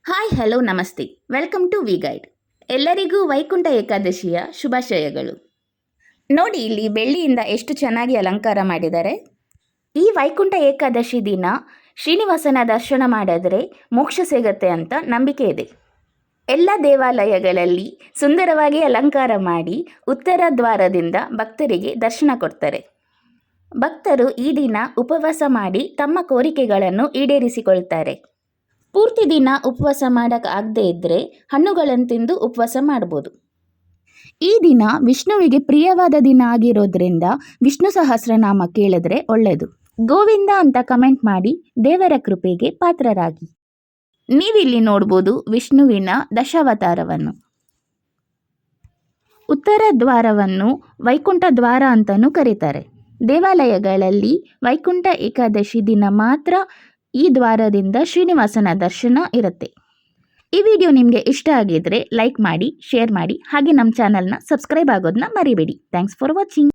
Hi hello ನಮಸ್ತೆ welcome to V guide. ಎಲ್ಲರಿಗೂ ವೈಕುಂಠ ಏಕಾದಶಿಯ ಶುಭಾಶಯಗಳು. ನೋಡಿ ಇಲ್ಲಿ ಬೆಳ್ಳಿಯಿಂದ ಎಷ್ಟು ಚೆನ್ನಾಗಿ ಅಲಂಕಾರ ಮಾಡಿದ್ದಾರೆ. ಈ ವೈಕುಂಠ ಏಕಾದಶಿ ದಿನ ಶ್ರೀನಿವಾಸನ ದರ್ಶನ ಮಾಡಿದ್ರೆ ಮೋಕ್ಷ ಸಿಗತ್ತೆ ಅಂತ ನಂಬಿಕೆ ಇದೆ. ಎಲ್ಲ ದೇವಾಲಯಗಳಲ್ಲಿ ಸುಂದರವಾಗಿ ಅಲಂಕಾರ ಮಾಡಿ ಉತ್ತರ ದ್ವಾರದಿಂದ ಭಕ್ತರಿಗೆ ದರ್ಶನ ಕೊಡ್ತಾರೆ. ಭಕ್ತರು ಈ ದಿನ ಉಪವಾಸ ಮಾಡಿ ತಮ್ಮ ಕೋರಿಕೆಗಳನ್ನು ಈಡೇರಿಸಿಕೊಳ್ತಾರೆ. ಪೂರ್ತಿ ದಿನ ಉಪವಾಸ ಮಾಡೋಕ್ಕಾಗದೇ ಇದ್ದರೆ ಹಣ್ಣುಗಳನ್ನು ತಿಂದು ಉಪವಾಸ ಮಾಡ್ಬೋದು. ಈ ದಿನ ವಿಷ್ಣುವಿಗೆ ಪ್ರಿಯವಾದ ದಿನ ಆಗಿರೋದ್ರಿಂದ ವಿಷ್ಣು ಸಹಸ್ರನಾಮ ಕೇಳಿದ್ರೆ ಒಳ್ಳೆಯದು. ಗೋವಿಂದ ಅಂತ ಕಮೆಂಟ್ ಮಾಡಿ ದೇವರ ಕೃಪೆಗೆ ಪಾತ್ರರಾಗಿ. ನೀವಿಲ್ಲಿ ನೋಡ್ಬೋದು ವಿಷ್ಣುವಿನ ದಶಾವತಾರವನ್ನು. ಉತ್ತರ ದ್ವಾರವನ್ನು ವೈಕುಂಠ ದ್ವಾರ ಅಂತಲೂ ಕರೀತಾರೆ. ದೇವಾಲಯಗಳಲ್ಲಿ ವೈಕುಂಠ ಏಕಾದಶಿ ದಿನ ಮಾತ್ರ ಈ ದ್ವಾರದಿಂದ ಶ್ರೀನಿವಾಸನ ದರ್ಶನ ಇರುತ್ತೆ. ಈ ವಿಡಿಯೋ ನಿಮಗೆ ಇಷ್ಟ ಆಗಿದ್ರೆ ಲೈಕ್ ಮಾಡಿ, ಶೇರ್ ಮಾಡಿ, ಹಾಗೆ ನಮ್ಮ ಚಾನಲ್ನ ಸಬ್ಸ್ಕ್ರೈಬ್ ಆಗೋದನ್ನ ಮರಿಬೇಡಿ. Thanks for watching.